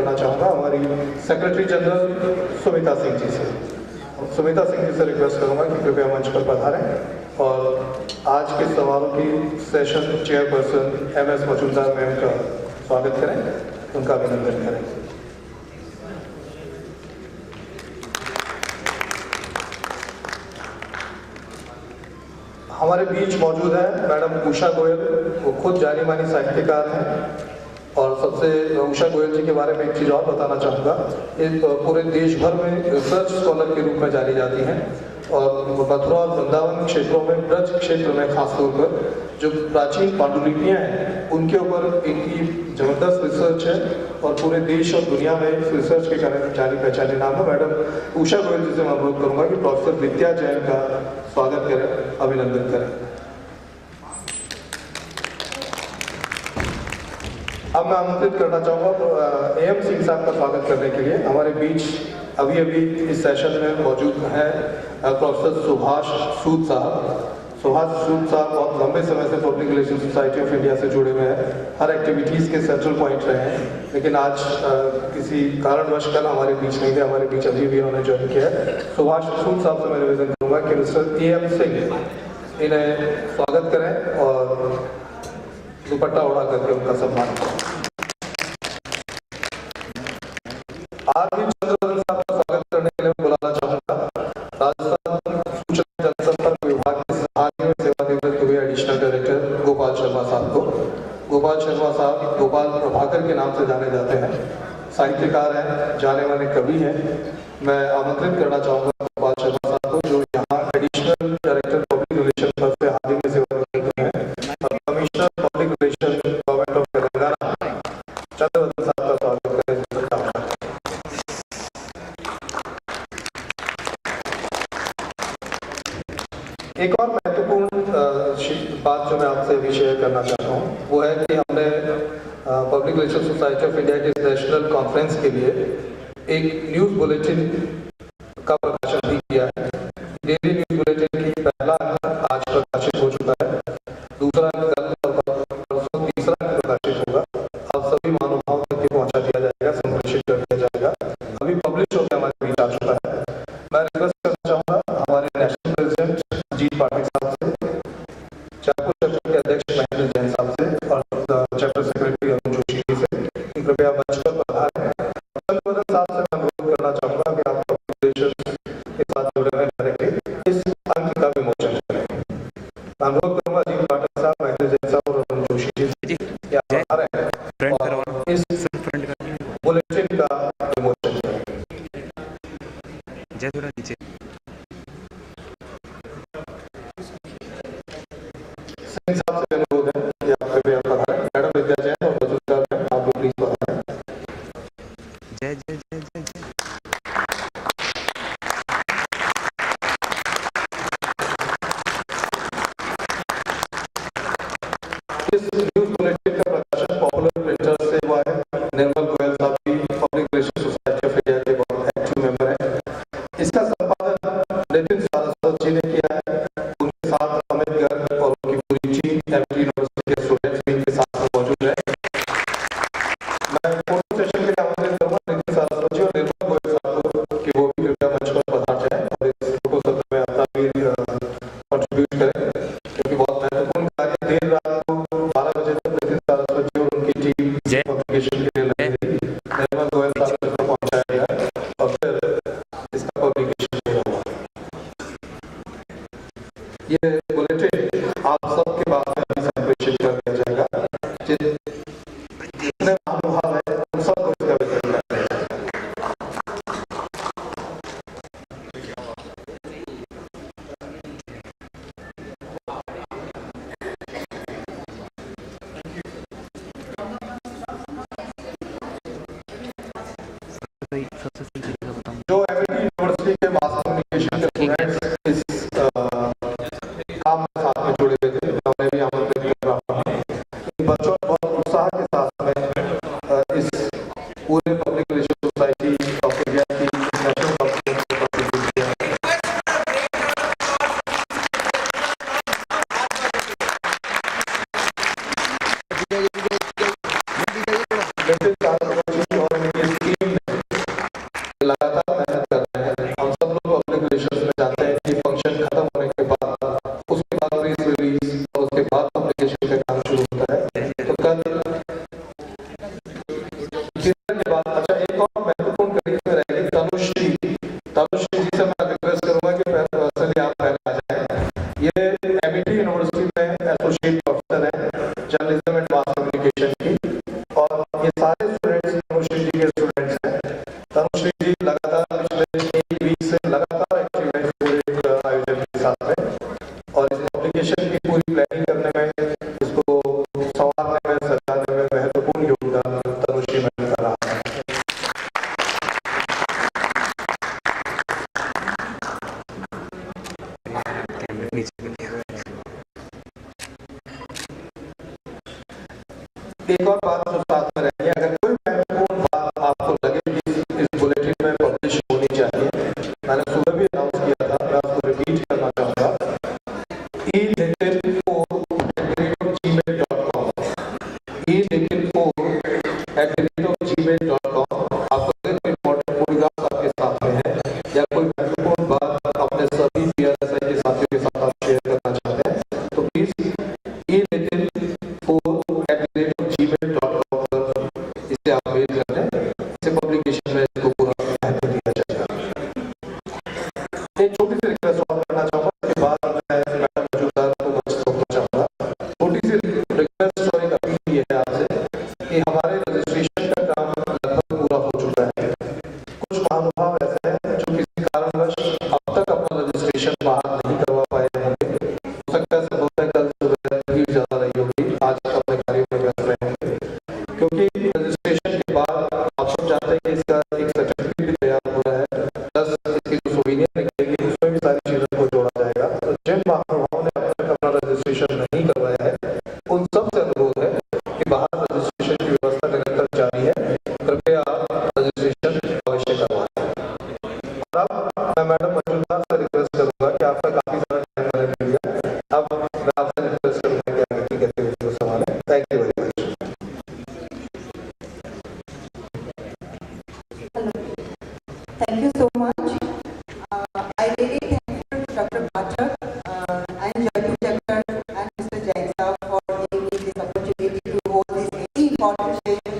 करना चाहूँगा हमारी सेक्रेटरी जनरल सुमिता सिंह जी से। सुमिता सिंह जी से रिक्वेस्ट करूँगा कि कृपया मंच पर पधारें और आज के समारोह की session chairperson MS Majumdar ma'am का स्वागत करें, उनका अभिनंदन करें। हमारे बीच मौजूद है मैडम उषा गोयल, वो खुद जानी मानी साहित्यकार हैं और सबसे उषा गोयल जी के बारे में एक चीज़ और बताना चाहूँगा, ये पूरे देश भर में रिसर्च स्कॉलर के रूप में जानी जाती हैं और मथुरा और वृंदावन क्षेत्रों में, ब्रज क्षेत्र में खासतौर पर जो प्राचीन पांडुलिपियाँ हैं उनके ऊपर इनकी जबरदस्त रिसर्च है और पूरे देश और दुनिया में इस रिसर्च के कारण जानी पहचानी नाम है। मैडम उषा गोयल जी से मैं अनुरोध करूँगा कि प्रोफेसर विद्या जैन का स्वागत करें, अभिनंदन करें। अब मैं आमंत्रित करना चाहूँगा AM सिंह साहब का स्वागत करने के लिए। हमारे बीच अभी इस सेशन में मौजूद हैं प्रोफेसर सुभाष सूद साहब। सुभाष सूद साहब बहुत लंबे समय से public relation society of India से जुड़े हुए हैं, हर एक्टिविटीज़ के सेंट्रल पॉइंट रहे हैं, लेकिन आज किसी कारणवश कल हमारे बीच नहीं थे, हमारे बीच अभी भी उन्होंने ज्वाइन किया है। सुभाष सूद साहब से मैं निवेदन करूँगा कि मिस्टर AM सिंह इन्हें स्वागत करें और दुपट्टा उड़ा करके उनका सम्मान करें। आज भी चंद्रवदन साहब का स्वागत करने के लिए बुलाना चाहूँगा राजस्थान सूचना जनसंपर्क विभाग के हाल ही में सेवानिवृत्त हुए एडिशनल डायरेक्टर गोपाल शर्मा साहब को। गोपाल शर्मा साहब गोपाल प्रभाकर के नाम से जाने जाते हैं, साहित्यकार हैं, जाने माने कवि हैं। मैं आमंत्रित करना चाहूँगा गोपाल शर्मा साहब को, जो यहाँ एडिशनल डायरेक्टर पब्लिक रिलेशन पद से हाल ही में सेवानिवृत्त हुए हैं और commissioner public relation government of Telangana, Chandravadan साहब का स्वागत करें। एक और महत्वपूर्ण बात जो मैं आपसे अभी शेयर करना चाहता हूँ वो है कि हमने public relation society of India के नेशनल कॉन्फ्रेंस के लिए एक न्यूज़ बुलेटिन का प्रकाशन भी किया है। डेली न्यूज़ बुलेटिन की पहला अंक आज प्रकाशित हो चुका है, दूसरा अंक कल और परसों तीसरा अंक प्रकाशित होगा। आप सभी महानुभावों तक ये पहुँचा दिया जाएगा, संप्रेषित कर दिया जाएगा। अभी पब्लिश होकर हमारे बीच आ चुका है। मैं रिक्वेस्ट करना चाहूँगा हमारे नेशनल प्रेसिडेंट पाठक साहब से, जयपुर चैप्टर के अध्यक्ष महेंद्र जैन साहब से और चैप्टर सेक्रेटरी अरुण जोशी जी से कृपया मंच पर पधारें। चंद्रवदन साहब से मैं अनुरोध करना चाहूँगा कि आप पब्लिक रिलेशंस के साथ जुड़े हुए डायरेक्टली इस अंक का विमोचन करें। अनुरोध करूँगा जी पाठक साहब, महेंद्र जैन साहब और अरुण जोशी जी क्या पधारें और इस बुलेटिन का विमोचन करें। जय थोड़ा नीचे सिंह साहब से अनुरोध है कि आप कृपया पधारें। मैडम विद्या जैन और मजूमदार मैम, आप प्लीज पधारें। जय जय जय जय जय। इस न्यूज़ बुलेटिन का प्रकाशन पॉपुलर प्रिंटर से हुआ है। निर्मल गोयल साहब भी public relation society of India के बहुत एक्टिव मेंबर हैं। इसका संपादन नितिन सारस्वत जी ने किया है, उनके साथ अमित गर्ग और उनकी पूरी टीम यूनिवर्सिटी के स्टूडेंट्स भी इनके साथ मौजूद है। मैं फोटो सेशन के लिए आमंत्रित करूँगा नितिन सारस्वत जी और निर्मल गोयल साहब को कि वो भी कृपया मंच पर पधार जाएं और इस फोटो सत्र में अपना भी कंट्रीब्यूट करें, क्योंकि बहुत महत्वपूर्ण कार्य देर रात को 12 बजे तक नितिन सारस्वत जी और उनकी टीम पब्लिकेशन के लिए लगी रही। निर्मल गोयल साहब तक पहुँचाया गया और फिर इसका पब्लिकेशन हुआ। ये बुलेटिन आप सबके पास में संप्रेषित कर दिया जाएगा। जितने महानुभाव हैं उन सबको इसका वितरण कर दिया जाएगा। जो एमआईटी यूनिवर्सिटी के मास कम्युनिकेशन के स्टूडेंट्स इस काम में साथ में जुड़े हुए थे, मैं उन्हें भी आमंत्रित कर रहा हूँ। इन बच्चों ने बहुत उत्साह के साथ में इस पूरे public relation society of India की नेशनल कॉन्फ्रेंस को पार्टिसिपेट किया है। और फाउंडेशन का काम शुरू होता है। तो कल के बाद अच्छा एक और महत्वपूर्ण कड़ी में रहेगी तनुश्री जी से मैं रिक्वेस्ट करूंगा कि पर्सनली आप पहले आ जाए। ये एमईटी यूनिवर्सिटी में एसोसिएट प्रोफेसर है जर्नलिज्म एंड मास कम्युनिकेशन की, और ये सारे स्टूडेंट्स तनुश्री जी के स्टूडेंट्स हैं। तनुश्री जी लगातार पिछले 1 वीक से लगातार एक्टिव आयोजन के साथ में, और इस पब्लिकेशन की पूरी प्लानिंग करने में, इसको संवारने में, सजाने में महत्वपूर्ण योगदान तनुश्री में कर रहा है। एक और बात जो साथ में रहेगी, अगर कोई महत्वपूर्ण बात आपको लगे कि इस बुलेटिन में पब्लिश होनी चाहिए, मैंने सुबह भी अनाउंस किया था, मैं उसको रिपीट करना चाहूँगा। e-nitin4@gmail.com e-nitin4@gmail.com। आपको कोई इम्पोर्टेंट फोटोग्राफ आपके साथ में है या कोई महत्वपूर्ण बात अपने सभी पीआरएसआई के साथियों के साथ आप शेयर करना चाहते हैं, तो प्लीज e-nitin4@gmail.com पर इसे आप मेल कर दें। इसे पब्लिकेशन में इसको पूरा महत्व दिया जाएगा। एक छोटी सी रिक्वेस्ट और करना चाहूँगा, इसके बाद मैं मैडम मौजूदा को मंच छोड़ना चाहूँगा। छोटी सी रिक्वेस्ट और एक अपील ये है आपसे कि हमारे रजिस्ट्रेशन का काम लगभग पूरा हो चुका है। कुछ महानुभाव ऐसे हैं जो किसी कारणवश अब तक अपना रजिस्ट्रेशन बाहर नहीं करवा पाए होंगे। हो सकता है संभव है कल सुबह भीड़ ज्यादा रही होगी, आज अपने कार्यों में व्यस्त रहे होंगे, क्योंकि रजिस्ट्रेशन के बाद आप सब जानते हैं कि इसका एक सर्टिफिकेट भी तैयार हो रहा है, प्लस इसकी जो सोवीनियर निकलेगी उसमें भी सारी चीजों को जोड़ा जाएगा। तो जिन महानुभावों ने अब तक अपना रजिस्ट्रेशन नहीं करवाया है, उन सब से अनुरोध है कि बाहर रजिस्ट्रेशन की व्यवस्था निरंतर जारी है, कृपया रजिस्ट्रेशन अवश्य करवाएं। और अब मैं मैडम मौजूदा से रिक्वेस्ट करूंगा कि आपका काफी सारा टाइम मैंने मिल गया, अब मैं आपसे रिक्वेस्ट करूंगा कि आगे की गतिविधियों को संभालें। Thank you very much. Thank you so much. I really thankful to Dr. Bhatt and Jaipur chapter and Mr. Jain Saath for giving me this opportunity to hold this very important session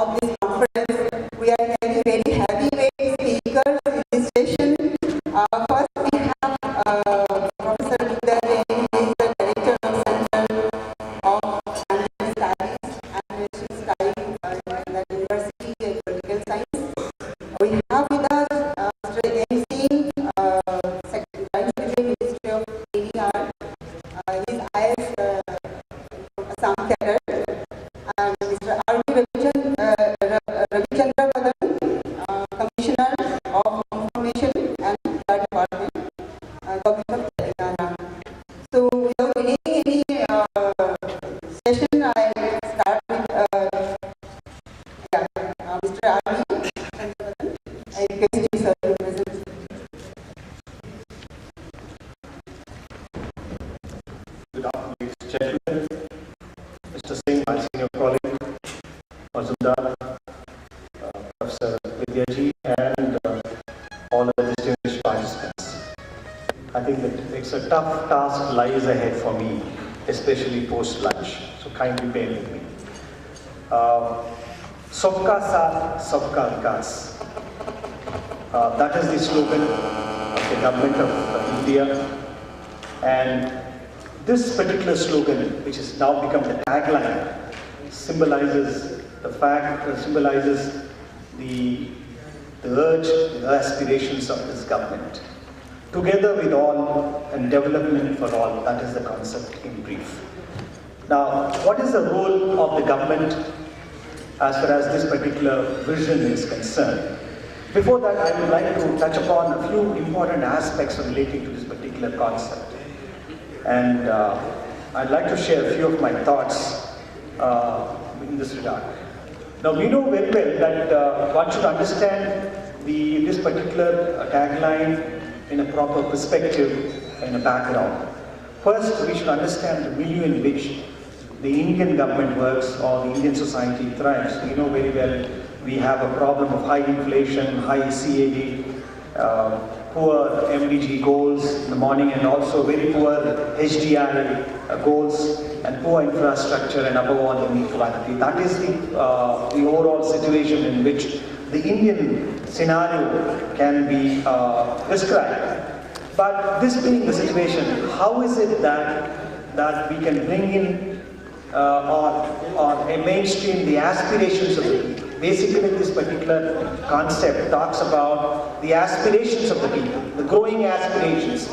of this conference. We are having very heavyweight speakers in this session. First we have Professor Vikaas, who is the Director of Center of Scientific Studies and Relational Studies at the University of Political Science. We have with us Mr. MC, Secretary Ministry of ADR, his IS Assam Cadet, and Mr. R.V. Ravichandravadan, Commissioner of Information and Media Department, Government of Telangana. So without delaying any session, I start with Mr. R.V. I request you, sir, to present. Good afternoon, ladies and gentlemen. Mr. Singh, my senior colleague, Mazumdar, Professor Vidyaji, and all other distinguished participants. I think that it's a tough task lies ahead for me, especially post-lunch, so kindly bear with me. Sabka Saath, Sabka Vikaas. That is the slogan of the government of India, and this particular slogan, which has now become the tagline, symbolizes the urge, the aspirations of this government. Together with all and development for all, that is the concept in brief. Now, what is the role of the government as far as this particular vision is concerned? Before that, I would like to touch upon a few important aspects relating to this particular concept. And I'd like to share a few of my thoughts in this regard. Now, we know very well that one should understand this particular tagline in a proper perspective, in a background. First, we should understand the milieu in which the Indian government works or the Indian society thrives. We know very well we have a problem of high inflation, high CAD, poor MDG goals in the morning, and also very poor HDI goals, and poor infrastructure, and above all inequality. That is the overall situation in which the Indian scenario can be described. But this being the situation, how is it that we can bring in or mainstream the aspirations of the people? Basically, this particular concept talks about the aspirations of the people, the growing aspirations,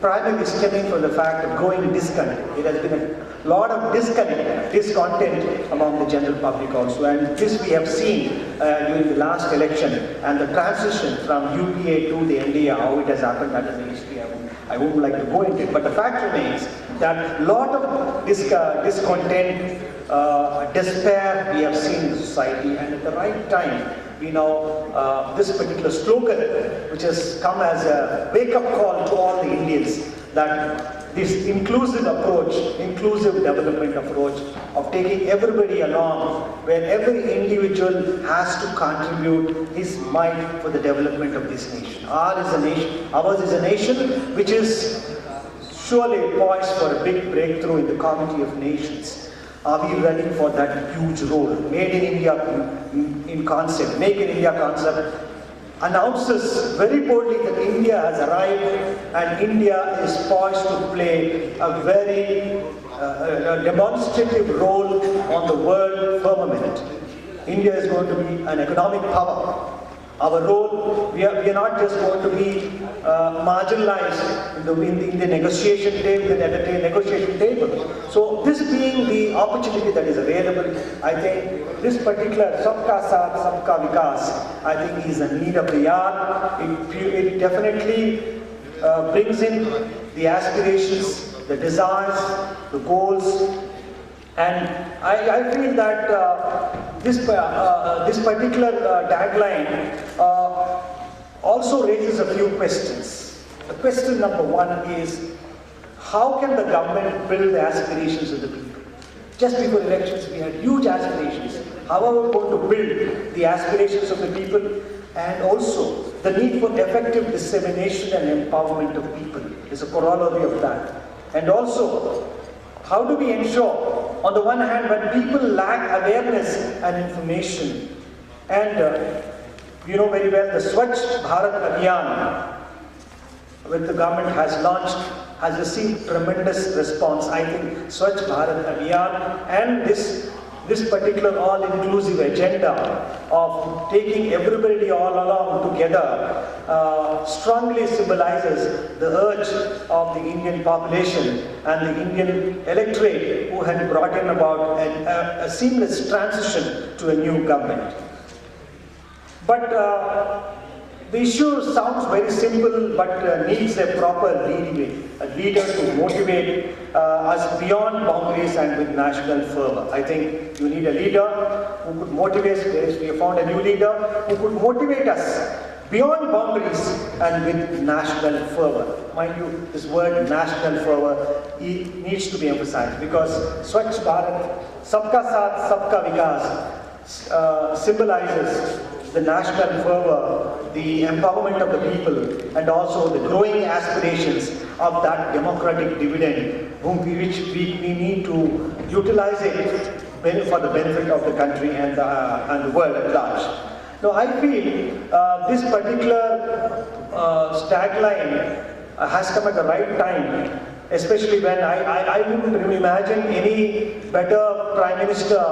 primarily stemming from the fact of growing discontent. It has been a lot of discontent among the general public also, and this we have seen during the last election, and the transition from UPA to the NDA, how it has happened, that is a history I wouldn't like to go into it. But the fact remains that a lot of discontent, despair we have seen in the society, and at the right time, we know this particular slogan, which has come as a wake-up call to all the Indians, that this inclusive approach, inclusive development approach of taking everybody along, where every individual has to contribute his might for the development of this nation. Ours is a nation which is surely poised for a big breakthrough in the community of nations. Are we ready for that huge role? Made in India in concept, Make in India concept announces very boldly that India has arrived, and India is poised to play a very demonstrative role on the world firmament. India is going to be an economic power. Our role, we are not just going to be marginalized in the negotiation table, So this being the opportunity that is available, I think this particular Sabka Saath, Sabka Vikaas, I think is a need of the hour. It definitely brings in the aspirations, the desires, the goals, and I feel that this particular tagline also raises a few questions. The question number one is, how can the government build the aspirations of the people? Just before elections, we had huge aspirations. How are we going to build the aspirations of the people, and also the need for effective dissemination and empowerment of people is a corollary of that. And also, how do we ensure, on the one hand, when people lack awareness and information, and you know very well the Swachh Bharat Abhiyan, which the government has launched, has received tremendous response. I think Swachh Bharat Abhiyan and this particular all-inclusive agenda of taking everybody all along together strongly symbolizes the urge of the Indian population and the Indian electorate, who had brought in about a seamless transition to a new government. But the issue sounds very simple, but needs a proper leader to motivate us beyond boundaries and with national fervor. I think you need a leader who could motivate. We have found a new leader who could motivate us beyond boundaries and with national fervor. Mind you, this word national fervor needs to be emphasized, because Swachh Bharat, Sabka Saath, Sabka Vikaas symbolizes the national fervor, the empowerment of the people, and also the growing aspirations of that democratic dividend, which we need to utilize it for the benefit of the country and the world at large. Now, I feel this particular tagline has come at the right time, especially when I wouldn't imagine any better Prime Minister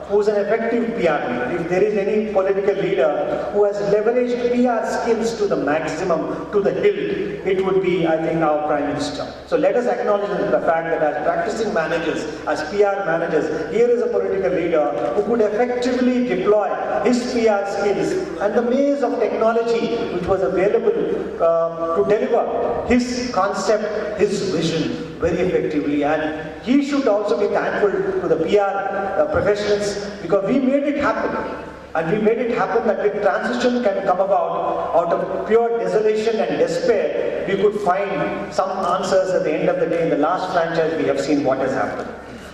who is an effective PR leader. If there is any political leader who has leveraged PR skills to the maximum, to the hilt, it would be, I think, our Prime Minister. So let us acknowledge the fact that as practicing managers, as PR managers, here is a political leader who could effectively deploy his PR skills and the maze of technology which was available to deliver his concept, his vision very effectively. And he should also be thankful to the PR professionals, because we made it happen. And we made it happen that the transition can come about out of pure desolation and despair. We could find some answers at the end of the day. In the last franchise, we have seen what has happened.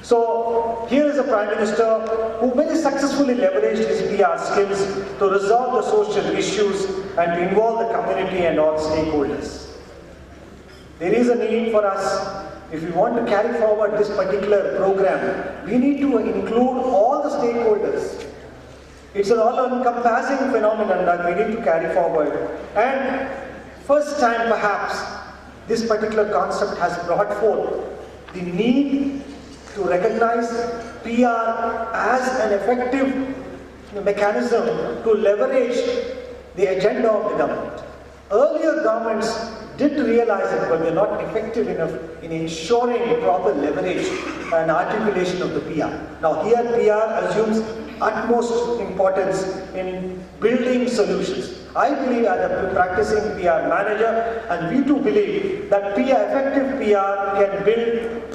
So here is a Prime Minister who very successfully leveraged his PR skills to resolve the social issues and to involve the community and all stakeholders. There is a need for us, if we want to carry forward this particular program, we need to include all the stakeholders. It's an all-encompassing phenomenon that we need to carry forward. And first time perhaps, this particular concept has brought forth the need to recognize PR as an effective mechanism to leverage the agenda of the government. Earlier governments did realize it, but were not effective enough in ensuring proper leverage and articulation of the PR. Now here PR assumes utmost importance in building solutions. I believe as a practicing PR manager, and we too believe that effective PR can build